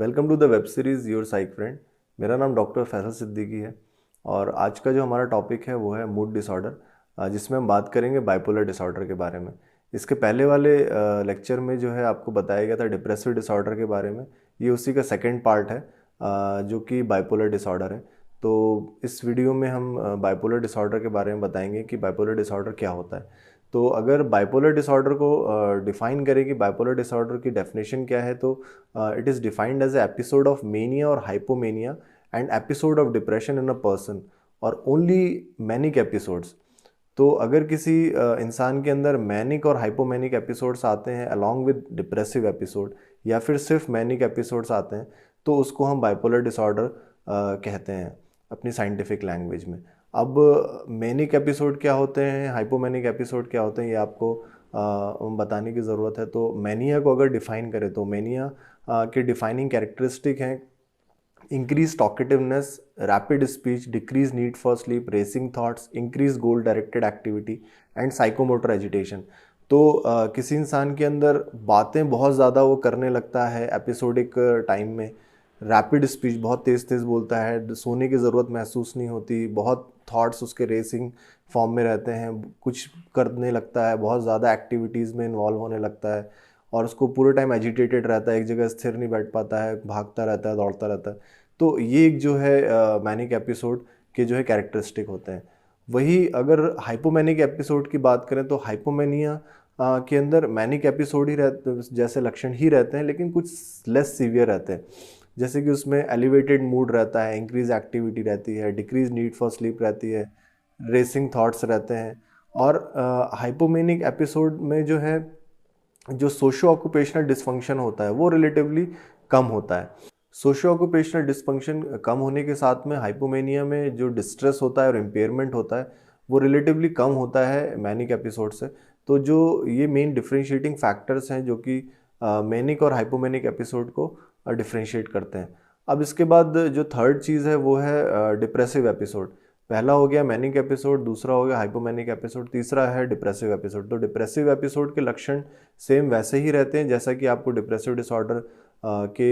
Welcome to the web series your psych friend. मेरा नाम doctor Faisal Siddiqui है और आज का जो हमारा टॉपिक है वो है मूड डिसऑर्डर, जिसमें हम बात करेंगे बाइपोलर डिसऑर्डर के बारे में। इसके पहले वाले लेक्चर में जो है आपको बताया गया था डिप्रेसिव डिसऑर्डर के बारे में। ये उसी का सेकंड पार्ट है, जो कि बाइपोलर डिसऑर्डर है। तो इस वीडियो में हम बाइपोलर डिसऑर्डर के बारे में बताएंगे कि बाइपोलर डिसऑर्डर क्या होता है। तो अगर बाइपोलर डिसऑर्डर को डिफाइन करें कि बाइपोलर डिसऑर्डर की डेफिनेशन क्या है, तो it is defined as a episode of mania और hypomania and episode of depression in a person और ओनली मैनिक एपिसोड्स। तो अगर किसी इंसान के अंदर मैनिक और हाइपोमेनिक एपिसोड्स आते हैं अलॉन्ग विद डिप्रेसिव एपिसोड, या फिर सिर्फ मैनिक एपिसोड्स आते हैं, तो उसको हम बाइपोलर डिसऑर्डर कहते हैं अपनी साइंटिफिक लैंग्वेज में। अब मैनिक एपिसोड क्या होते हैं, हाइपोमेनिक एपिसोड क्या होते हैं, ये आपको बताने की ज़रूरत है। तो मैनिया को अगर डिफाइन करें तो मैनिया के डिफाइनिंग कैरेक्टरिस्टिक हैं increased talkativeness, rapid speech, decreased need for sleep, racing thoughts, increased goal directed activity and psychomotor agitation। तो किसी इंसान के अंदर बातें बहुत ज़्यादा वो करने लगता है एपिसोडिक टाइम में, रैपिड स्पीच, बहुत तेज़ तेज़ बोलता है, सोने की ज़रूरत महसूस नहीं होती, बहुत थॉट्स उसके रेसिंग फॉर्म में रहते हैं, कुछ करने लगता है, बहुत ज़्यादा एक्टिविटीज़ में इन्वॉल्व होने लगता है और उसको पूरे टाइम एजिटेटेड रहता है, एक जगह स्थिर नहीं बैठ पाता है, भागता रहता है, दौड़ता रहता है। तो ये एक जो है मैनिक एपिसोड के जो है कैरेक्टरिस्टिक होते हैं। वही अगर हाइपोमैनिक एपिसोड की बात करें तो हाइपोमेनिया के अंदर मैनिक एपिसोड ही रहते जैसे लक्षण ही रहते हैं, लेकिन कुछ लेस सीवियर रहते हैं। जैसे कि उसमें एलिवेटेड मूड रहता है, इंक्रीज एक्टिविटी रहती है, डिक्रीज नीड फॉर स्लीप रहती है, रेसिंग थॉट्स रहते हैं। और हाइपोमेनिक एपिसोड में जो है जो सोशो ऑक्यूपेशनल डिसफंक्शन होता है वो रिलेटिवली कम होता है। सोशो ऑक्यूपेशनल डिसफंक्शन कम होने के साथ में हाइपोमेनिया में जो डिस्ट्रेस होता है और इम्पेयरमेंट होता है वो रिलेटिवली कम होता है मैनिक एपिसोड से। तो जो ये मेन डिफरेंशिएटिंग फैक्टर्स हैं जो कि मैनिक और हाइपोमेनिक एपिसोड को डिफरेंशिएट करते हैं। अब इसके बाद जो थर्ड चीज़ है वो है डिप्रेसिव एपिसोड। पहला हो गया मैनिक एपिसोड, दूसरा हो गया हाइपोमेनिक एपिसोड, तीसरा है डिप्रेसिव एपिसोड। तो डिप्रेसिव एपिसोड के लक्षण सेम वैसे ही रहते हैं जैसा कि आपको डिप्रेसिव डिसऑर्डर के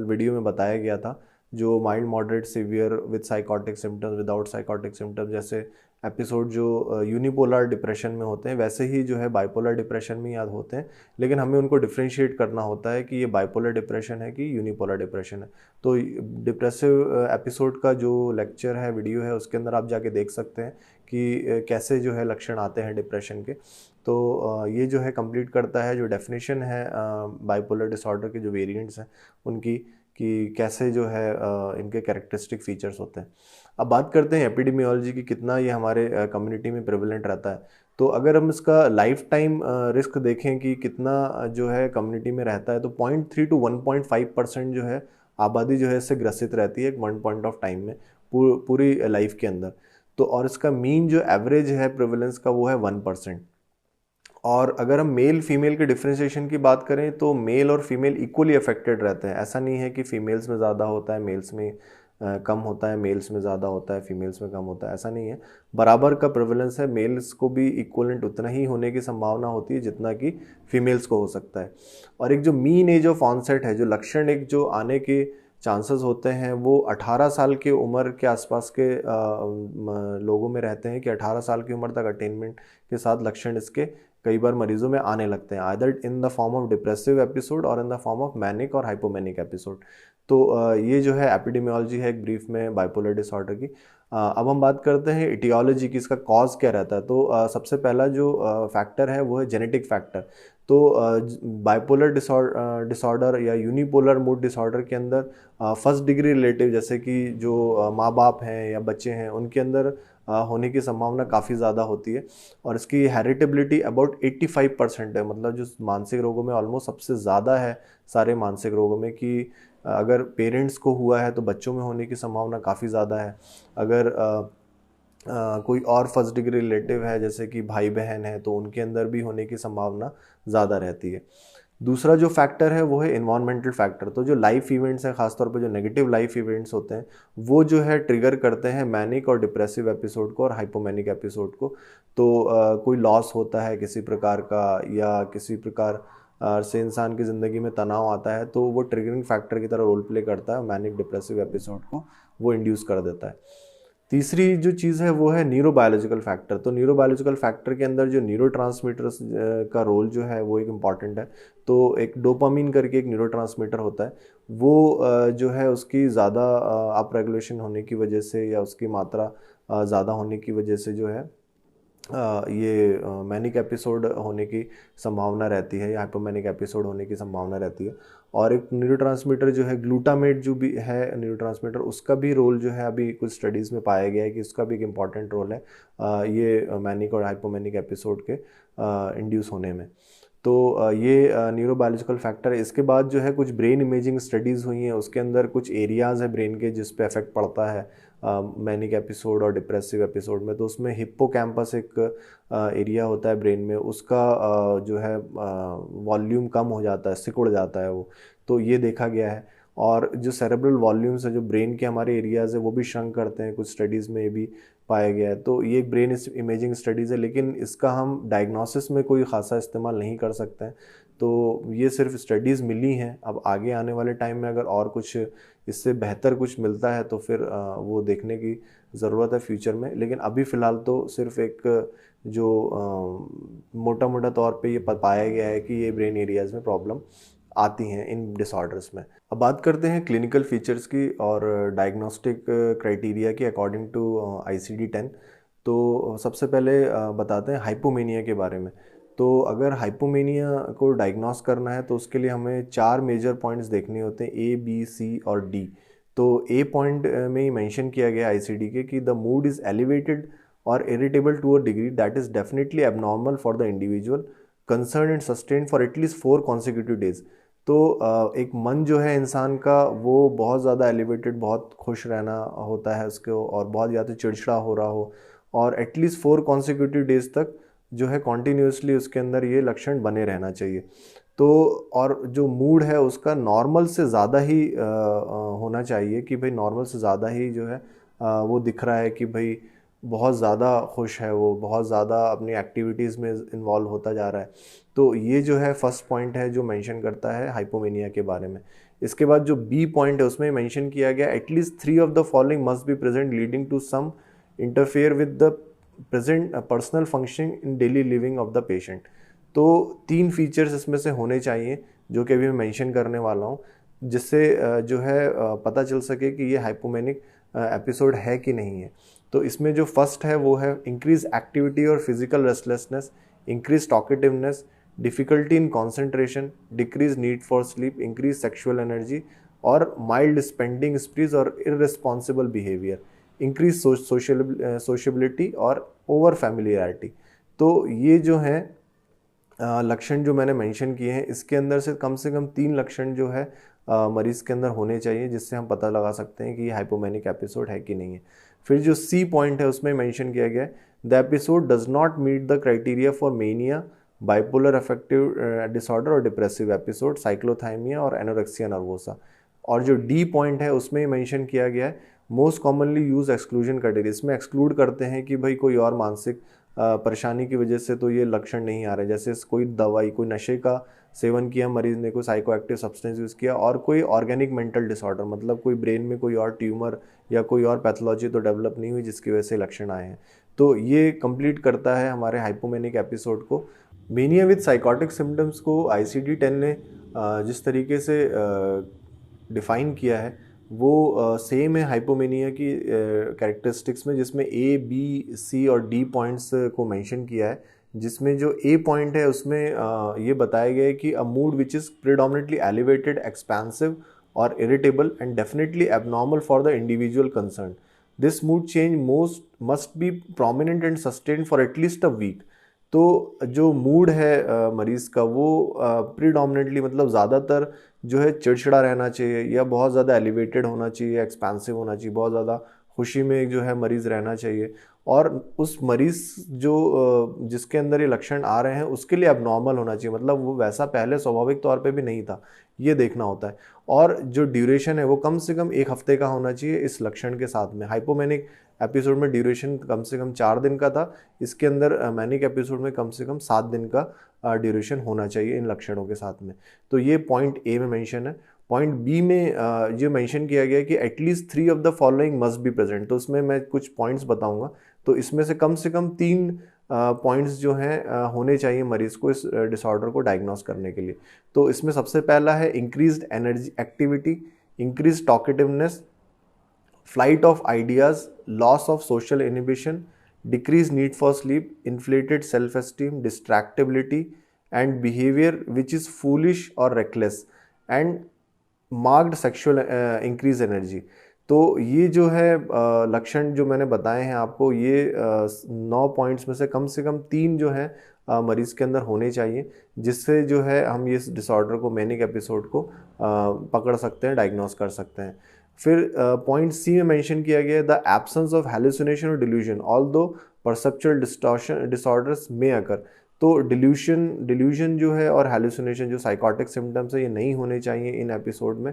वीडियो में बताया गया था, जो mild moderate severe with psychotic symptoms, without psychotic symptoms जैसे एपिसोड जो यूनिपोलर डिप्रेशन में होते हैं वैसे ही जो है बाइपोलर डिप्रेशन में याद होते हैं। लेकिन हमें उनको डिफ्रेंशिएट करना होता है कि ये बाइपोलर डिप्रेशन है कि यूनिपोलर डिप्रेशन है। तो डिप्रेसिव एपिसोड का जो लेक्चर है, वीडियो है, उसके अंदर आप जाके देख सकते हैं कि कैसे जो है लक्षण आते हैं डिप्रेशन के। तो ये जो है कंप्लीट करता है जो डेफिनेशन है बाइपोलर डिसऑर्डर के जो वेरिएंट्स हैं उनकी, कि कैसे जो है इनके कैरेक्टरिस्टिक फीचर्स होते हैं। अब बात करते हैं एपिडेमियोलॉजी की, कितना ये हमारे कम्युनिटी में प्रेवलेंट रहता है। तो अगर हम इसका लाइफ टाइम रिस्क देखें कि कितना जो है कम्युनिटी में रहता है, तो 0.3 to 1.5% जो है आबादी जो है इससे ग्रसित रहती है वन पॉइंट ऑफ टाइम में, पूरी लाइफ के अंदर। तो और इसका मीन जो एवरेज है प्रेवलेंस का वो है 1%। और अगर हम मेल फीमेल के डिफ्रेंशिएशन की बात करें तो मेल और फीमेल इक्वली अफेक्टेड रहते हैं। ऐसा नहीं है कि फीमेल्स में ज़्यादा होता है, मेल्स में कम होता है, मेल्स में ज़्यादा होता है, फीमेल्स में कम होता है, ऐसा नहीं है। बराबर का प्रेवलेंस है, मेल्स को भी इक्वलेंट उतना ही होने की संभावना होती है जितना कि फीमेल्स को हो सकता है। और एक जो मीन एज ऑफ ऑनसेट है, जो लक्षण एक जो आने के चांसेस होते हैं, वो 18 साल की उम्र के आसपास के लोगों में रहते हैं, कि 18 साल की उम्र तक अटेनमेंट के साथ लक्षण इसके कई बार मरीजों में आने लगते हैं, either in the form of depressive episode और in the form of manic और हाइपोमेनिक एपिसोड। तो ये जो है एपिडेमियोलॉजी है एक ब्रीफ में बाइपोलर डिसऑर्डर की। अब हम बात करते हैं इटियोलॉजी की, इसका कॉज क्या रहता है। तो सबसे पहला जो फैक्टर है वो है जेनेटिक फैक्टर। तो बाइपोलर डिसऑर्डर या यूनिपोलर मूड डिसऑर्डर के अंदर फर्स्ट डिग्री रिलेटिव, जैसे कि जो माँ बाप हैं या बच्चे हैं, उनके अंदर होने की संभावना काफ़ी ज़्यादा होती है। और इसकी हेरिटेबिलिटी अबाउट 85% है, मतलब जो मानसिक रोगों में ऑलमोस्ट सबसे ज़्यादा है सारे मानसिक रोगों में, कि अगर पेरेंट्स को हुआ है तो बच्चों में होने की संभावना काफ़ी ज़्यादा है। अगर कोई और फर्स्ट डिग्री रिलेटिव है जैसे कि भाई बहन है तो उनके अंदर भी होने की संभावना ज़्यादा रहती है। दूसरा जो फैक्टर है वो है इन्वायरमेंटल फैक्टर। तो जो लाइफ इवेंट्स हैं, खासतौर पर जो नेगेटिव लाइफ इवेंट्स होते हैं, वो जो है ट्रिगर करते हैं मैनिक और डिप्रेसिव एपिसोड को और हाइपोमेनिक एपिसोड को। तो कोई लॉस होता है किसी प्रकार का, या किसी प्रकार से इंसान की ज़िंदगी में तनाव आता है तो वो ट्रिगरिंग फैक्टर की तरह रोल प्ले करता है, मैनिक डिप्रेसिव एपिसोड को वो इंड्यूस कर देता है। तीसरी जो चीज़ है वो है न्यूरोबायोलॉजिकल फैक्टर। तो न्यूरोबायोलॉजिकल फैक्टर के अंदर जो न्यूरोट्रांसमीटर्स का रोल जो है वो एक इम्पॉर्टेंट है। तो एक डोपामीन करके एक न्यूरोट्रांसमीटर होता है, वो जो है उसकी ज़्यादा अप रेगुलेशन होने की वजह से या उसकी मात्रा ज़्यादा होने की वजह से जो है ये मैनिक एपिसोड होने की संभावना रहती है या हाइपोमैनिक एपिसोड होने की संभावना रहती है। और एक न्यूरोट्रांसमीटर जो है ग्लूटामेट जो भी है न्यूरोट्रांसमीटर, उसका भी रोल जो है अभी कुछ स्टडीज़ में पाया गया है कि उसका भी एक इम्पॉर्टेंट रोल है ये मैनिक और हाइपोमैनिक एपिसोड के इंड्यूस होने में। तो ये न्यूरोबायोलॉजिकल फैक्टर है। इसके बाद जो है कुछ ब्रेन इमेजिंग स्टडीज़ हुई हैं, उसके अंदर कुछ एरियाज़ है ब्रेन के जिस पे इफेक्ट पड़ता है मैनिक एपिसोड और डिप्रेसिव एपिसोड में। तो उसमें हिप्पोकैम्पस एक एरिया होता है ब्रेन में, उसका जो है वॉल्यूम कम हो जाता है, सिकुड़ जाता है वो, तो ये देखा गया है। और जो सेरेब्रल वॉल्यूम्स है जो ब्रेन के हमारे एरियाज़ है वो भी श्रंक करते हैं, कुछ स्टडीज़ में ये भी पाया गया है। तो ये एक ब्रेन इमेजिंग स्टडीज़ है, लेकिन इसका हम डायग्नोसिस में कोई ख़ासा इस्तेमाल नहीं कर सकते हैं। तो ये सिर्फ स्टडीज़ मिली हैं, अब आगे आने वाले टाइम में अगर और कुछ इससे बेहतर कुछ मिलता है तो फिर वो देखने की ज़रूरत है फ्यूचर में। लेकिन अभी फ़िलहाल तो सिर्फ एक जो मोटा मोटा तौर पे ये पाया गया है कि ये ब्रेन एरियाज़ में प्रॉब्लम आती हैं इन डिसऑर्डर्स में। अब बात करते हैं क्लिनिकल फीचर्स की और डायग्नोस्टिक क्राइटेरिया की अकॉर्डिंग टू ICD-10। तो सबसे पहले बताते हैं हाइपोमेनिया के बारे में। तो अगर हाइपोमेनिया को डायग्नोस करना है तो उसके लिए हमें 4 मेजर पॉइंट्स देखने होते हैं, A, B, C और D। तो A पॉइंट में ही मेंशन किया गया ICD के कि द मूड इज़ एलिवेटेड और irritable to a degree that is definitely abnormal for the individual concern and sustain for at least 4 consecutive days. तो एक मन जो है इंसान का वो बहुत ज़्यादा एलिवेटेड, बहुत खुश रहना होता है उसको, और बहुत ज़्यादा चिड़चिड़ा हो रहा हो, और एटलीस्ट 4 कॉन्सिक्यूटिव डेज तक जो है कॉन्टीन्यूसली उसके अंदर ये लक्षण बने रहना चाहिए। तो और जो मूड है उसका नॉर्मल से ज़्यादा ही होना चाहिए कि भाई नॉर्मल से ज़्यादा ही जो है वो दिख रहा है कि भाई बहुत ज़्यादा खुश है, वो बहुत ज़्यादा अपनी एक्टिविटीज़ में इन्वॉल्व होता जा रहा है। तो ये जो है फर्स्ट पॉइंट है जो मेंशन करता है हाइपोमेनिया के बारे में। इसके बाद जो बी पॉइंट है उसमें मेंशन किया गया at least 3 of the following must be present leading to some interfere with the present personal functioning in daily living of the patient. तो 3 फीचर्स इसमें से होने चाहिए जो कि अभी मैं मेंशन करने वाला हूँ, जिससे जो है पता चल सके कि ये हाइपोमेनिक एपिसोड है कि नहीं है। तो इसमें जो फर्स्ट है वो है इंक्रीज एक्टिविटी और physical restlessness, increase talkativeness, difficulty in concentration, decrease need for sleep, increase sexual energy और माइल्ड स्पेंडिंग स्प्रीज और इररिस्पॉन्सिबल बिहेवियर, इंक्रीज सोशबिलिटी और ओवर फैमिलियरिटी। तो ये जो है लक्षण जो मैंने मेंशन किए हैं, इसके अंदर से कम 3 लक्षण जो है मरीज़ के अंदर होने चाहिए, जिससे हम पता लगा सकते हैं कि ये हाइपोमेनिक एपिसोड है कि नहीं है। फिर जो सी पॉइंट है उसमें मेंशन किया गया है the episode does not meet the criteria for mania, bipolar affective disorder और डिप्रेसिव एपिसोड, साइक्लोथाइमिया और एनोरेक्सिया नर्वोसा। और जो डी पॉइंट है उसमें मेंशन किया गया है most commonly use exclusion criteria. इसमें एक्सक्लूड करते हैं कि भाई कोई और मानसिक परेशानी की वजह से तो ये लक्षण नहीं आ रहे, जैसे कोई दवाई, कोई नशे का सेवन किया मरीज ने, कोई साइकोएक्टिव सब्सटेंस यूज़ किया, और कोई ऑर्गेनिक मेंटल डिसऑर्डर, मतलब कोई ब्रेन में कोई और ट्यूमर या कोई और पैथोलॉजी तो डेवलप नहीं हुई जिसकी वजह से लक्षण आए हैं। तो ये कंप्लीट करता है हमारे हाइपोमेनिक एपिसोड को। मेनिया विद साइकोटिक सिम्टम्स को ICD-10 ने जिस तरीके से डिफ़ाइन किया है वो सेम है हाइपोमेनिया की कैरेक्टरिस्टिक्स में, जिसमें A, B, C और D पॉइंट्स को मेंशन किया है। जिसमें जो A पॉइंट है उसमें ये बताया गया है कि a mood which is predominantly elevated, expensive और irritable and definitely abnormal for the individual concern. This mood change must be prominent and sustain for at least a week. तो जो मूड है मरीज़ का वो प्रीडोमिनेटली मतलब ज़्यादातर जो है चिड़चिड़ा रहना चाहिए, या बहुत ज़्यादा एलिवेटेड होना चाहिए, एक्सपेंसिव होना चाहिए, बहुत ज़्यादा खुशी में जो है मरीज़ रहना चाहिए, और उस मरीज जो जिसके अंदर ये लक्षण आ रहे हैं उसके लिए अब नॉर्मल होना चाहिए, मतलब वो वैसा पहले स्वाभाविक तौर पे भी नहीं था, ये देखना होता है। और जो ड्यूरेशन है वो कम से कम 1 हफ्ते का होना चाहिए इस लक्षण के साथ में। हाइपोमेनिक एपिसोड में ड्यूरेशन कम से कम 4 दिन का था, इसके अंदर मैनिक एपिसोड में कम से कम 7 दिन का ड्यूरेशन होना चाहिए इन लक्षणों के साथ में। तो ये पॉइंट ए में मेंशन है। पॉइंट बी में ये मेंशन किया गया है कि at least 3 of the following must be present. तो उसमें मैं कुछ पॉइंट्स बताऊंगा, तो इसमें से कम 3 पॉइंट्स जो हैं होने चाहिए मरीज को इस डिसऑर्डर को डायग्नोस करने के लिए। तो इसमें सबसे पहला है increased energy activity, increase talkativeness, flight of ideas, loss of social inhibition, decrease need for sleep, inflated self esteem, distractibility and behaviour which is foolish और reckless, and marked sexual increase energy. तो ये जो है लक्षण जो मैंने बताए हैं आपको, ये 9 पॉइंट्स में से कम 3 जो है मरीज के अंदर होने चाहिए, जिससे जो है हम ये डिसऑर्डर को, मैनिक एपिसोड को पकड़ सकते हैं, डायग्नोस कर सकते हैं। फिर पॉइंट सी में मेंशन किया गया है द एब्सेंस ऑफ हैलुसिनेशन और delusion although perceptual distortion disorders में अकर। तो डिल्यूजन जो है और हैलुसिनेशन जो साइकोटिक सिम्टम्स है ये नहीं होने चाहिए इन एपिसोड में।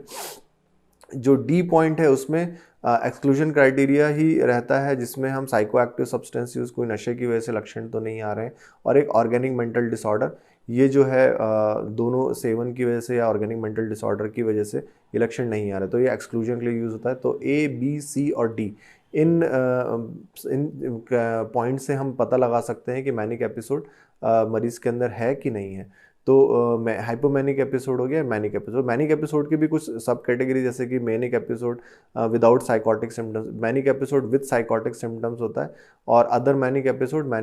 जो डी पॉइंट है उसमें एक्सक्लूजन क्राइटेरिया ही रहता है, जिसमें हम साइको एक्टिव सब्सटेंस यूज़, कोई नशे की वजह से लक्षण तो नहीं आ रहे हैं, और एक ऑर्गेनिक मेंटल डिसऑर्डर, ये जो है दोनों सेवन की वजह से या ऑर्गेनिक मेंटल डिसऑर्डर की वजह से ये लक्षण नहीं आ रहे, तो ये एक्सक्लूजन के लिए यूज़ होता है। तो ए, बी, सी और डी इन पॉइंट से हम पता लगा सकते हैं कि मैनिक एपिसोड मरीज के अंदर है कि नहीं है। तो हाइपोमैनिक एपिसोड हो गया, मैनिक एपिसोड। मैनिक एपिसोड की भी कुछ सब कैटेगरी, जैसे कि manic episode without psychotic symptoms, manic episode with psychotic symptoms होता है, और अदर मैनिक एपिसोड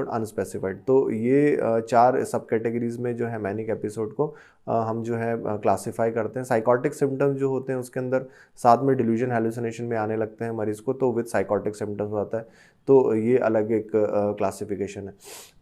अनस्पेसिफाइड। तो ये 4 सब कैटेगरीज में जो है मैनिक एपिसोड को हम जो है क्लासीफाई करते हैं। साइकोटिक सिम्टम्स जो होते हैं उसके अंदर साथ में डिल्यूजन हैलुसिनेशन में आने लगते हैं मरीज को, तो विद साइकोटिक सिम्टम्स आता है, तो ये अलग एक क्लासिफिकेशन है।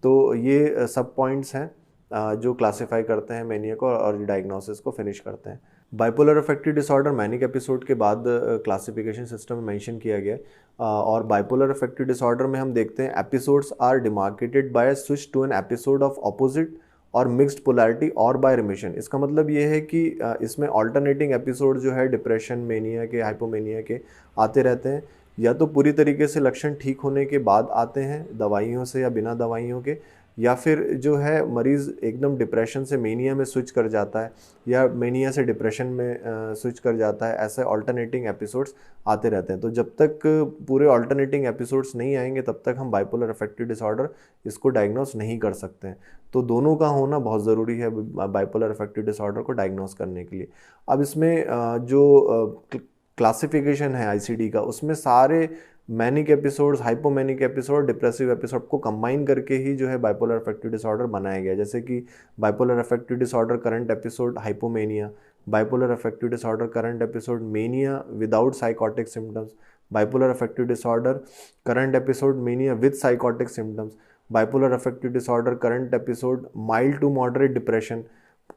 तो ये सब पॉइंट्स हैं जो क्लासिफाई करते हैं मैनिया को और डायग्नोसिस को फिनिश करते हैं। Bipolar affective disorder manic episode के बाद क्लासिफिकेशन सिस्टम में मेंशन किया गया है, और बाइपोलर अफेक्टिव डिसऑर्डर में हम देखते हैं episodes are demarcated by switch to an episode of opposite और मिक्स्ड पोलैरिटी और बाय रिमिशन। इसका मतलब ये है कि इसमें ऑल्टरनेटिंग एपिसोड जो है डिप्रेशन, मेनिया के, हाइपोमेनिया के आते रहते हैं, या तो पूरी तरीके से लक्षण ठीक होने के बाद आते हैं दवाइयों से या बिना दवाइयों के, या फिर जो है मरीज़ एकदम डिप्रेशन से मेनिया में स्विच कर जाता है या मेनिया से डिप्रेशन में स्विच कर जाता है। ऐसे ऑल्टरनेटिंग एपिसोड्स आते रहते हैं। तो जब तक पूरे ऑल्टरनेटिंग एपिसोड्स नहीं आएंगे तब तक हम बाइपोलर अफेक्टिव डिसऑर्डर इसको डायग्नोस नहीं कर सकते हैं। तो दोनों का होना बहुत ज़रूरी है बाइपोलर अफेक्टिव डिसऑर्डर को डायग्नोस करने के लिए। अब इसमें जो क्लासिफिकेशन है आईसीडी का, उसमें सारे manic episodes, hypomanic episode, depressive episode को कंबाइन करके ही जो है बाइपोलर अफेक्टिव डिसऑर्डर बनाया गया। जैसे कि bipolar affective disorder current episode hypomania, bipolar affective disorder current episode mania without psychotic symptoms, bipolar affective disorder current episode mania with psychotic symptoms, bipolar affective disorder current episode mild to moderate depression,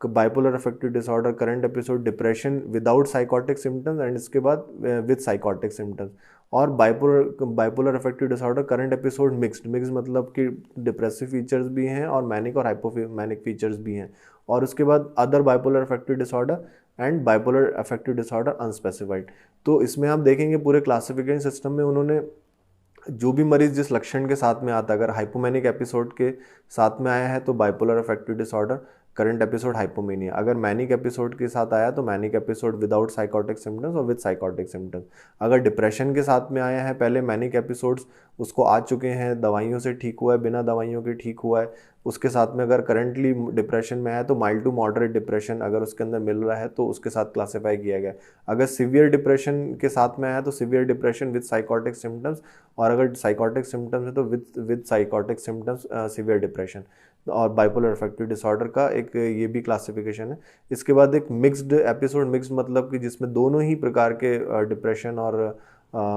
bipolar affective disorder current episode depression without psychotic symptoms and इसके बाद with psychotic symptoms, और bipolar affective disorder current episode mixed मतलब कि depressive features भी हैं और manic और hypomanic features भी हैं, और उसके बाद other bipolar affective disorder and bipolar affective disorder unspecified. तो इसमें आप देखेंगे पूरे क्लासिफिकेशन सिस्टम में उन्होंने जो भी मरीज जिस लक्षण के साथ में आता है, अगर हाइपोमैनिक एपिसोड के साथ में आया है तो bipolar affective disorder current episode hypomania, अगर मैनिक एपिसोड के साथ आया तो manic episode without psychotic symptoms और विद साइकोटिक सिम्टम्स, अगर डिप्रेशन के साथ में आया है पहले मैनिक एपिसोड्स उसको आ चुके हैं, दवाइयों से ठीक हुआ है, बिना दवाइयों के ठीक हुआ है, उसके साथ में अगर करंटली डिप्रेशन में आया तो माइल्ड टू मॉडरेट डिप्रेशन अगर उसके अंदर मिल रहा है तो उसके साथ क्लासीफाई किया गया। अगर सिवियर डिप्रेशन के साथ में आया तो severe depression with psychotic symptoms, और अगर साइकोटिक सिम्टम्स है तो with psychotic symptoms severe depression. और बाइपोलर अफेक्टिव डिसऑर्डर का एक ये भी क्लासिफिकेशन है। इसके बाद एक मिक्स्ड एपिसोड, मिक्स्ड मतलब कि जिसमें दोनों ही प्रकार के डिप्रेशन और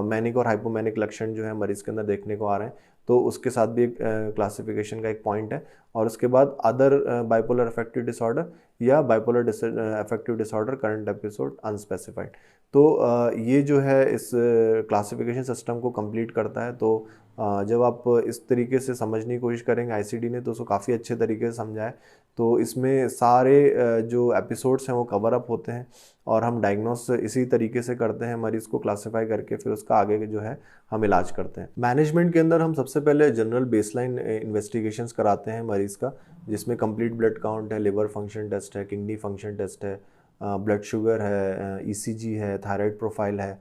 मैनिक और हाइपोमैनिक लक्षण जो है मरीज के अंदर देखने को आ रहे हैं, तो उसके साथ भी एक क्लासिफिकेशन का एक पॉइंट है। और उसके बाद अदर बाइपोलर अफेक्टिव डिसऑर्डर या bipolar affective disorder current episode unspecified. तो ये जो है इस क्लासिफिकेशन सिस्टम को कंप्लीट करता है। तो जब आप इस तरीके से समझने की कोशिश करेंगे आईसीडी ने तो उसको काफ़ी अच्छे तरीके से समझाया। तो इसमें सारे जो एपिसोड्स हैं वो कवर अप होते हैं और हम डायग्नोस इसी तरीके से करते हैं, मरीज़ को क्लासीफाई करके फिर उसका आगे जो है हम इलाज करते हैं। मैनेजमेंट के अंदर हम सबसे पहले जनरल बेसलाइन इन्वेस्टिगेशंस कराते हैं मरीज़ का, जिसमें कंप्लीट ब्लड काउंट है, लिवर फंक्शन टेस्ट है, किडनी फंक्शन टेस्ट है, ब्लड शुगर है, ईसीजी है, थायराइड प्रोफाइल है।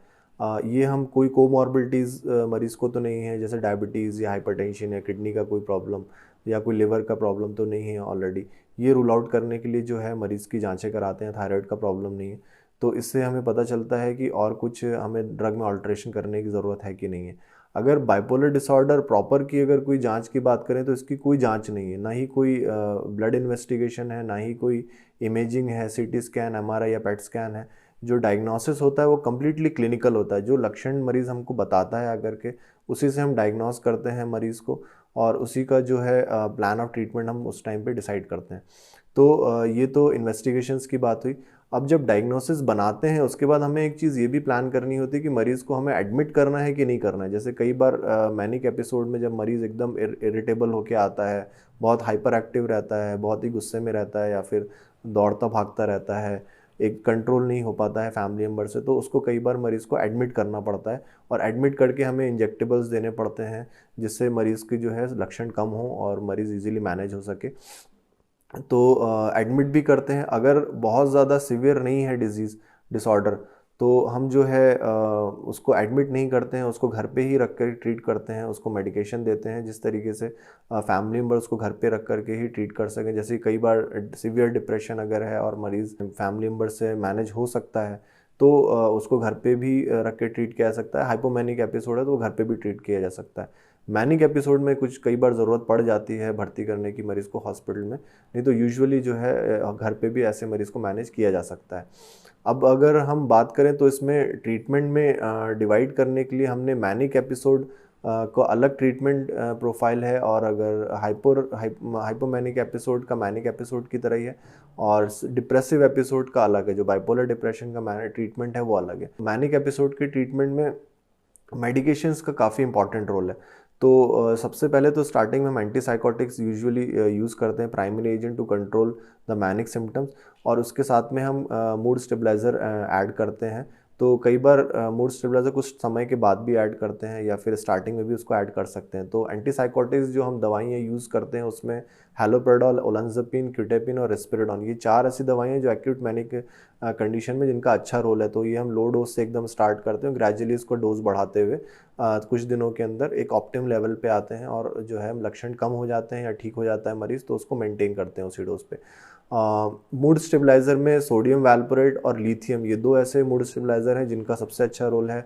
ये हम कोई कोमॉर्बिडिटीज़ मरीज़ को तो नहीं है, जैसे डायबिटीज़ या हाइपरटेंशन या किडनी का कोई प्रॉब्लम या कोई लिवर का प्रॉब्लम तो नहीं है ऑलरेडी। ये रूल आउट करने के लिए जो है मरीज़ की जांचें कराते हैं, थायराइड का प्रॉब्लम नहीं है। तो इससे हमें पता चलता है कि और कुछ हमें ड्रग में ऑल्ट्रेशन करने की ज़रूरत है कि नहीं है। अगर बाइपोलर डिसऑर्डर प्रॉपर की अगर कोई जांच की बात करें तो इसकी कोई जांच नहीं है, ना ही कोई ब्लड इन्वेस्टिगेशन है, ना ही कोई इमेजिंग है, सीटी स्कैन, एमआरआई या पेट स्कैन है। जो डायग्नोसिस होता है वो कम्प्लीटली क्लिनिकल होता है, जो लक्षण मरीज़ हमको बताता है अगर के उसी से हम डायग्नोस करते हैं मरीज़ को और उसी का जो है प्लान ऑफ ट्रीटमेंट हम उस टाइम पे डिसाइड करते हैं। तो ये तो इन्वेस्टिगेशंस की बात हुई। अब जब डायग्नोसिस बनाते हैं उसके बाद हमें एक चीज़ ये भी प्लान करनी होती है कि मरीज़ को हमें एडमिट करना है कि नहीं करना है। जैसे कई बार मैनिक एपिसोड में जब मरीज़ एकदम इरिटेबल होके आता है, बहुत हाइपर एक्टिव रहता है, बहुत ही गुस्से में रहता है या फिर दौड़ता भागता रहता है, एक कंट्रोल नहीं हो पाता है फैमिली मेम्बर से, तो उसको कई बार मरीज़ को एडमिट करना पड़ता है और एडमिट करके हमें इंजेक्टेबल्स देने पड़ते हैं जिससे मरीज़ की जो है लक्षण कम हो और मरीज़ इजीली मैनेज हो सके। तो एडमिट भी करते हैं। अगर बहुत ज़्यादा सिवियर नहीं है डिजीज़ डिसऑर्डर तो हम जो है उसको एडमिट नहीं करते हैं, उसको घर पे ही रख कर ट्रीट करते हैं, उसको मेडिकेशन देते हैं जिस तरीके से फैमिली मेम्बर उसको घर पे रख कर के ही ट्रीट कर सकें। जैसे कई बार सिवियर डिप्रेशन अगर है और मरीज़ फैमिली मेम्बर से मैनेज हो सकता है तो उसको घर पे भी रख के ट्रीट किया जा सकता है। हाइपोमैनिक एपिसोड है तो वो घर पे भी ट्रीट किया जा सकता है। मैनिक एपिसोड में कुछ कई बार ज़रूरत पड़ जाती है भर्ती करने की मरीज़ को हॉस्पिटल में, नहीं तो यूजुअली जो है घर पे भी ऐसे मरीज़ को मैनेज किया जा सकता है। अब अगर हम बात करें तो इसमें ट्रीटमेंट में डिवाइड करने के लिए हमने मैनिक एपिसोड को अलग ट्रीटमेंट प्रोफाइल है और अगर हाइपोमैनिक एपिसोड का मैनिक एपिसोड की तरह ही है और डिप्रेसिव एपिसोड का अलग है। जो बाइपोलर डिप्रेशन का ट्रीटमेंट है वो अलग है। मैनिक एपिसोड के ट्रीटमेंट में मेडिकेशंस का काफ़ी इंपॉर्टेंट रोल है। तो सबसे पहले तो स्टार्टिंग में हम एंटीसाइकोटिक्स यूजुअली यूज़ करते हैं, primary agent to control the manic symptoms, और उसके साथ में हम मूड स्टेबलाइज़र ऐड करते हैं। तो कई बार मूड स्टेबलाइज़र कुछ समय के बाद भी ऐड करते हैं या फिर स्टार्टिंग में भी उसको ऐड कर सकते हैं। तो एंटीसाइकोटिक्स जो हम दवाइयाँ यूज़ करते हैं उसमें हैलोपेरिडोल, ओलंजापिन, क्यूटेपिन और रिस्पेराडोन, ये 4 ऐसी दवाइयाँ जो एक्यूट मैनिक कंडीशन में जिनका अच्छा रोल है। तो ये हम लो डोज से एकदम स्टार्ट करते हैं, ग्रेजुअली इसको डोज बढ़ाते हुए कुछ दिनों के अंदर एक ऑप्टिमम लेवल पे आते हैं और जो है लक्षण कम हो जाते हैं या ठीक हो जाता है मरीज़ तो उसको मेंटेन करते हैं उसी डोज पे। मूड स्टेबलाइज़र में सोडियम वैल्पोरेट और लिथियम, ये दो ऐसे मूड स्टेबलाइज़र हैं जिनका सबसे अच्छा रोल है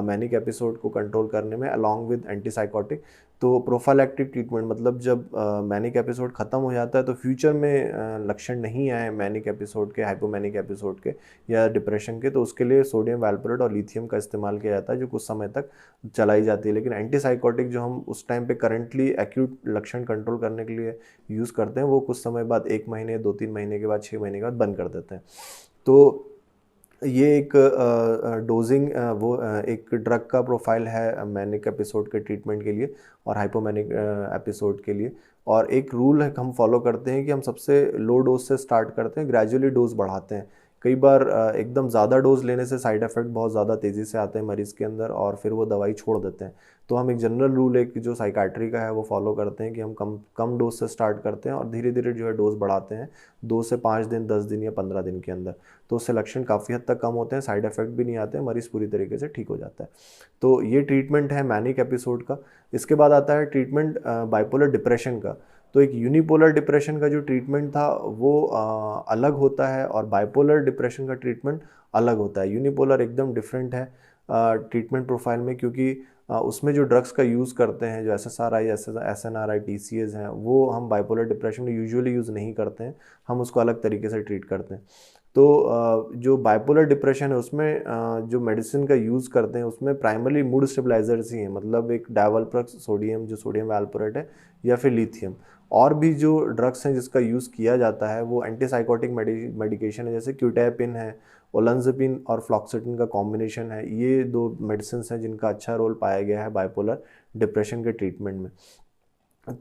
मैनिक एपिसोड को कंट्रोल करने में अलॉन्ग विद एंटीसाइकोटिक। तो प्रोफाइलैक्टिक ट्रीटमेंट मतलब जब मैनिक एपिसोड ख़त्म हो जाता है तो फ्यूचर में लक्षण नहीं आए मैनिक एपिसोड के, हाइपोमैनिक एपिसोड के या डिप्रेशन के, तो उसके लिए सोडियम वैल्पोरेट और लिथियम का इस्तेमाल किया जाता है जो कुछ समय तक चलाई जाती है। लेकिन एंटीसाइकोटिक जो हम उस टाइम पे करंटली एक्यूट लक्षण कंट्रोल करने के लिए यूज़ करते हैं वो कुछ समय बाद 1 महीने, 2-3 महीने के बाद, 6 महीने के बाद बंद कर देते हैं। तो ये एक डोजिंग एक ड्रग का प्रोफाइल है मैनिक एपिसोड के ट्रीटमेंट के लिए और हाइपोमैनिक एपिसोड के लिए। और एक रूल है हम फॉलो करते हैं कि हम सबसे लो डोज से स्टार्ट करते हैं, ग्रेजुअली डोज बढ़ाते हैं। कई बार एकदम ज़्यादा डोज लेने से साइड इफ़ेक्ट बहुत ज़्यादा तेज़ी से आते हैं मरीज़ के अंदर और फिर वो दवाई छोड़ देते हैं। तो हम एक जनरल रूल एक जो साइकाट्री का है वो फॉलो करते हैं कि हम कम कम डोज से स्टार्ट करते हैं और धीरे धीरे जो है डोज बढ़ाते हैं 2 से 5 दिन, 10 दिन या 15 दिन के अंदर। तो उससे लक्षण काफ़ी हद तक कम होते हैं, साइड इफ़ेक्ट भी नहीं आते हैं, मरीज़ पूरी तरीके से ठीक हो जाता है। तो ये ट्रीटमेंट है मैनिक एपिसोड का। इसके बाद आता है ट्रीटमेंट बाइपोलर डिप्रेशन का। तो एक यूनिपोलर डिप्रेशन का जो ट्रीटमेंट था वो अलग होता है और बाइपोलर डिप्रेशन का ट्रीटमेंट अलग होता है। यूनिपोलर एकदम डिफरेंट है ट्रीटमेंट प्रोफाइल में, क्योंकि उसमें जो ड्रग्स का यूज़ करते हैं, जो SSRI, SNRI, TCAs हैं, वो हम बाइपोलर डिप्रेशन में यूजुअली यूज़ नहीं करते हैं, हम उसको अलग तरीके से ट्रीट करते हैं। तो जो बाइपोलर डिप्रेशन है उसमें जो मेडिसिन का यूज़ करते हैं उसमें प्राइमरली मूड स्टेबलाइजर्स ही हैं, मतलब एक डायवलप्रोक्स सोडियम जो सोडियम वैल्पोरेट है या फिर लिथियम, और भी जो ड्रग्स हैं जिसका यूज़ किया जाता है वो एंटीसाइकोटिक मेडिकेशन है, जैसे क्यूटेपिन है, ओलंजापिन और फ्लॉक्सीटिन का कॉम्बिनेशन है। ये 2 मेडिसिन हैं जिनका अच्छा रोल पाया गया है बाइपोलर डिप्रेशन के ट्रीटमेंट में।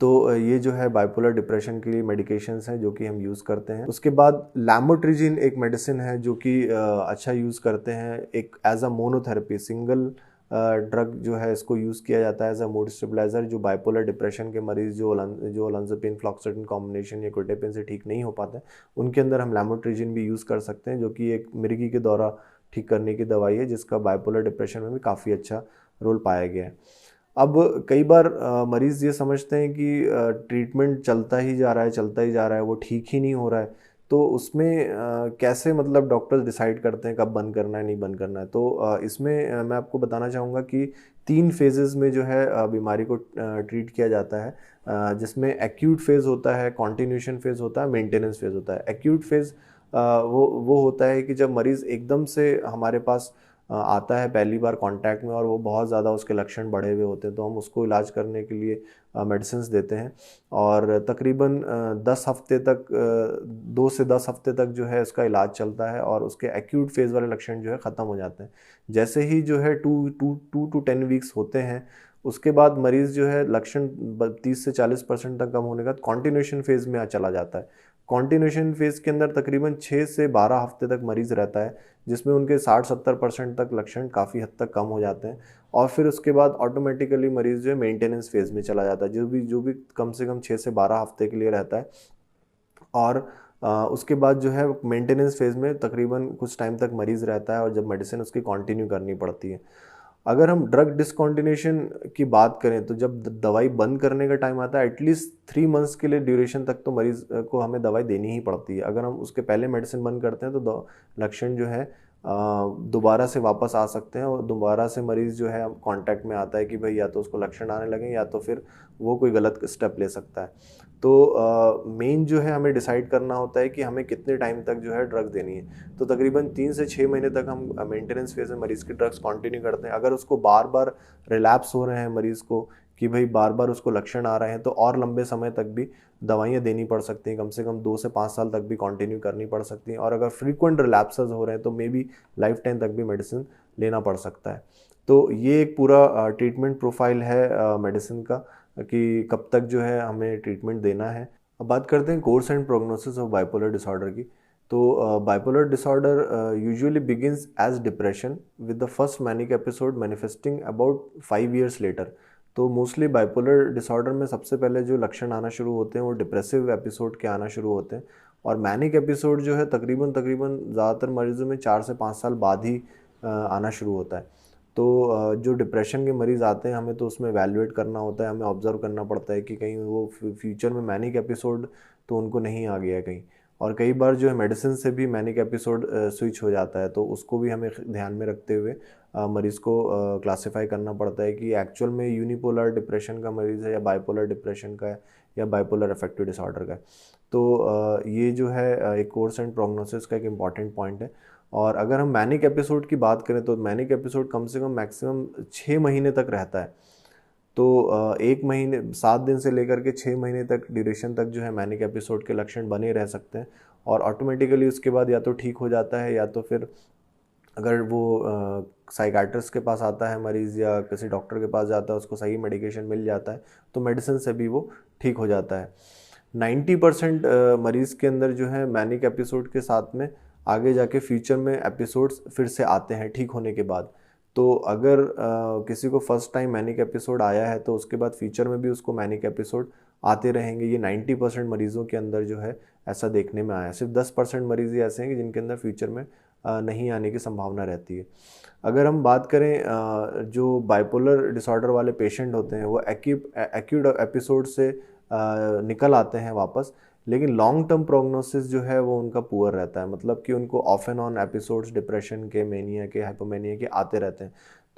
तो ये जो है बाइपोलर डिप्रेशन के लिए मेडिकेशंस हैं जो कि हम यूज़ करते हैं। उसके बाद लैमोट्रिजिन एक मेडिसिन है जो कि अच्छा यूज़ करते हैं, एक as a monotherapy single drug जो है इसको यूज़ किया जाता है एज अ मूड स्टेबलाइजर। जो बाइपोलर डिप्रेशन के मरीज़ जो ओलंजापिन फ्लॉक्सीटिन कॉम्बिनेशन या क्यूटेपिन से ठीक नहीं हो पाते, उनके अंदर हम लैमोट्रिजिन भी यूज़ कर सकते हैं, जो कि एक मिर्गी के दौरा ठीक करने की दवाई है, जिसका बाइपोलर डिप्रेशन में भी काफ़ी अच्छा रोल पाया गया है। अब कई बार मरीज़ ये समझते हैं कि ट्रीटमेंट चलता ही जा रहा है, चलता ही जा रहा है, वो ठीक ही नहीं हो रहा है, तो उसमें कैसे मतलब डॉक्टर्स डिसाइड करते हैं कब बंद करना है, नहीं बंद करना है। तो इसमें मैं आपको बताना चाहूँगा कि 3 फेजेज़ में जो है बीमारी को ट्रीट किया जाता है, जिसमें एक्यूट फेज़ होता है, कॉन्टिन्यूशन फेज़ होता है, मेंटेनेंस फेज़ होता है। एक्यूट फेज़ वो होता है कि जब मरीज़ एकदम से हमारे पास आता है पहली बार कांटेक्ट में और वो बहुत ज़्यादा उसके लक्षण बढ़े हुए होते हैं, तो हम उसको इलाज करने के लिए मेडिसिन्स देते हैं और तकरीबन 10 हफ्ते तक 2 से 10 हफ्ते तक जो है उसका इलाज चलता है और उसके एक्यूट फेज़ वाले लक्षण जो है ख़त्म हो जाते हैं। जैसे ही जो है 2 to 10 वीक्स होते हैं, उसके बाद मरीज़ जो है लक्षण 30 से 40% तक कम होने के बाद कॉन्टिन्यूशन फेज़ में चला जाता है। कॉन्टिन्यूशन फेज़ के अंदर तकरीबन 6 से 12 हफ्ते तक मरीज़ रहता है, जिसमें उनके 60-70% तक लक्षण काफ़ी हद तक कम हो जाते हैं और फिर उसके बाद ऑटोमेटिकली मरीज़ जो है मेंटेनेंस फेज़ में चला जाता है, जो भी कम से कम 6 से 12 हफ्ते के लिए रहता है। और उसके बाद जो है मेंटेनेंस फेज़ में तकरीबन कुछ टाइम तक मरीज़ रहता है और जब मेडिसिन उसकी कंटिन्यू करनी पड़ती है। अगर हम ड्रग डिसकंटिन्यूएशन की बात करें, तो जब दवाई बंद करने का टाइम आता है, एटलीस्ट 3 मंथ्स के लिए ड्यूरेशन तक तो मरीज़ को हमें दवाई देनी ही पड़ती है। अगर हम उसके पहले मेडिसिन बंद करते हैं तो लक्षण जो है दोबारा से वापस आ सकते हैं और दोबारा से मरीज़ जो है कांटेक्ट में आता है कि भाई या तो उसको लक्षण आने लगे या तो फिर वो कोई गलत स्टेप ले सकता है। तो मेन जो है हमें डिसाइड करना होता है कि हमें कितने टाइम तक जो है ड्रग देनी है। तो तकरीबन 3 से 6 महीने तक हम मेंटेनेंस फेज़ में मरीज़ की ड्रग्स कंटिन्यू करते हैं। अगर उसको बार-बार रिलैप्स हो रहे हैं मरीज़ को कि भाई बार-बार उसको लक्षण आ रहे हैं, तो और लंबे समय तक भी दवाइयाँ देनी पड़ सकती हैं, कम से कम 2 से 5 साल तक भी कंटिन्यू करनी पड़ सकती हैं और अगर फ्रीक्वेंट रिलैप्सेस हो रहे हैं तो मे बी लाइफ टाइम तक भी मेडिसिन लेना पड़ सकता है। तो ये एक पूरा ट्रीटमेंट प्रोफाइल है मेडिसिन का कि कब तक जो है हमें ट्रीटमेंट देना है। अब बात करते हैं course and prognosis of bipolar disorder की। तो bipolar disorder usually begins as depression with the first manic episode manifesting about 5 years later। तो मोस्टली बाइपोलर डिसऑर्डर में सबसे पहले जो लक्षण आना शुरू होते हैं वो डिप्रेसिव एपिसोड के आना शुरू होते हैं और मैनिक एपिसोड जो है तकरीबन ज़्यादातर मरीजों में 4 से 5 साल बाद ही आना शुरू होता है। तो जो डिप्रेशन के मरीज़ आते हैं, हमें तो उसमें एवेलुएट करना होता है, हमें ऑब्ज़र्व करना पड़ता है कि कहीं वो फ्यूचर में मैनिक एपिसोड तो उनको नहीं आ गया कहीं। और कई बार जो है मेडिसिन से भी मैनिक एपिसोड स्विच हो जाता है, तो उसको भी हमें ध्यान में रखते हुए मरीज़ को क्लासिफाई करना पड़ता है कि एक्चुअल में यूनिपोलर डिप्रेशन का मरीज़ है या बाइपोलर डिप्रेशन का है या बाइपोलर अफेक्टिव डिसऑर्डर का है। तो ये जो है एक कोर्स एंड प्रोग्नोसिस का एक इम्पॉर्टेंट पॉइंट है। और अगर हम मैनिक एपिसोड की बात करें तो मैनिक एपिसोड कम से कम मैक्सिमम 6 महीने तक रहता है। तो 1 महीने 7 दिन से लेकर के 6 महीने तक ड्यूरेशन तक जो है मैनिक एपिसोड के लक्षण बने रह सकते हैं और ऑटोमेटिकली उसके बाद या तो ठीक हो जाता है या तो फिर अगर वो साइकाट्रिस्ट के पास आता है मरीज़ या किसी डॉक्टर के पास जाता है, उसको सही मेडिकेशन मिल जाता है तो मेडिसिन से भी वो ठीक हो जाता है। 90% मरीज़ के अंदर जो है मैनिक एपिसोड के साथ में आगे जाके फ्यूचर में एपिसोड्स फिर से आते हैं ठीक होने के बाद। तो अगर किसी को फर्स्ट टाइम मैनिक एपिसोड आया है तो उसके बाद फ्यूचर में भी उसको मैनिक एपिसोड आते रहेंगे। ये 90% मरीज़ों के अंदर जो है ऐसा देखने में आया है। सिर्फ 10% मरीज़ ही ऐसे हैं कि जिनके अंदर फ्यूचर में नहीं आने की संभावना रहती है। अगर हम बात करें जो बाइपोलर डिसऑर्डर वाले पेशेंट होते हैं वो एक्यूट एपिसोड से निकल आते हैं वापस, लेकिन लॉन्ग टर्म प्रोग्नोसिस जो है वो उनका पुअर रहता है, मतलब कि उनको of and on episodes depression के, मेनिया के, हाइपोमेनिया के आते रहते हैं।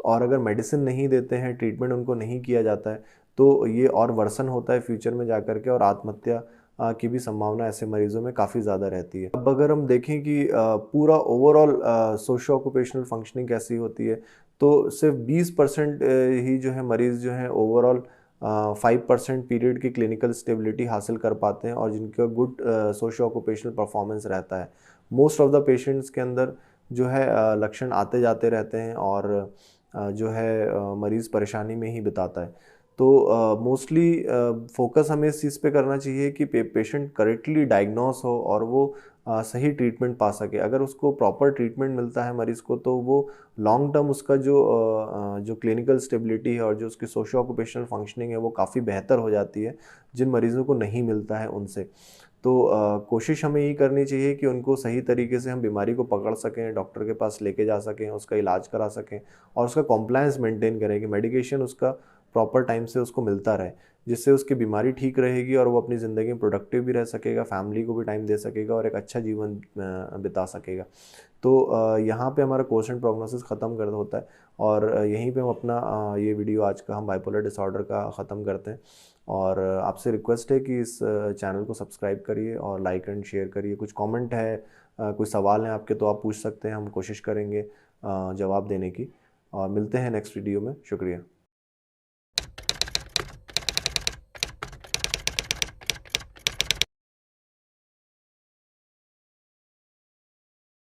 और अगर मेडिसिन नहीं देते हैं, ट्रीटमेंट उनको नहीं किया जाता है तो ये और वर्सन होता है फ्यूचर में जा कर के और आत्महत्या की भी संभावना ऐसे मरीजों में काफ़ी ज़्यादा रहती है। अब अगर हम देखें कि पूरा ओवरऑल सोशो ऑक्यूपेशनल फंक्शनिंग कैसी होती है, तो सिर्फ 20% ही जो है मरीज़ जो हैं ओवरऑल 5% पीरियड की क्लिनिकल स्टेबिलिटी हासिल कर पाते हैं और जिनका गुड सोशो ऑक्यूपेशनल परफॉर्मेंस रहता है। मोस्ट ऑफ द पेशेंट्स के अंदर जो है लक्षण आते जाते रहते हैं और जो है मरीज़ परेशानी में ही बिताता है। तो मोस्टली फोकस हमें इस चीज़ पे करना चाहिए कि पेशेंट करेक्टली डायग्नोस हो और वो सही ट्रीटमेंट पा सके। अगर उसको प्रॉपर ट्रीटमेंट मिलता है मरीज़ को, तो वो लॉन्ग टर्म उसका जो क्लिनिकल स्टेबिलिटी है और जो उसकी सोशो ऑक्यूपेशनल फंक्शनिंग है वो काफ़ी बेहतर हो जाती है, जिन मरीज़ों को नहीं मिलता है उनसे। तो कोशिश हमें यही करनी चाहिए कि उनको सही तरीके से हम बीमारी को पकड़ सकें, डॉक्टर के पास लेके जा सकें, उसका इलाज करा सकें और उसका कॉम्प्लायंस मेंटेन करें कि मेडिकेशन उसका प्रॉपर टाइम से उसको मिलता रहे, जिससे उसकी बीमारी ठीक रहेगी और वो अपनी ज़िंदगी में प्रोडक्टिव भी रह सकेगा, फैमिली को भी टाइम दे सकेगा और एक अच्छा जीवन बिता सकेगा। तो यहाँ पे हमारा कोर्स एंड प्रोग्नोसिस ख़त्म कर होता है और यहीं पे हम अपना ये वीडियो आज का हम बाइपोलर डिसऑर्डर का ख़त्म करते हैं। और आपसे रिक्वेस्ट है कि इस चैनल को सब्सक्राइब करिए और लाइक एंड शेयर करिए। कुछ कमेंट है, कोई सवाल हैं आपके, तो आप पूछ सकते हैं, हम कोशिश करेंगे जवाब देने की। और मिलते हैं नेक्स्ट वीडियो में। शुक्रिया।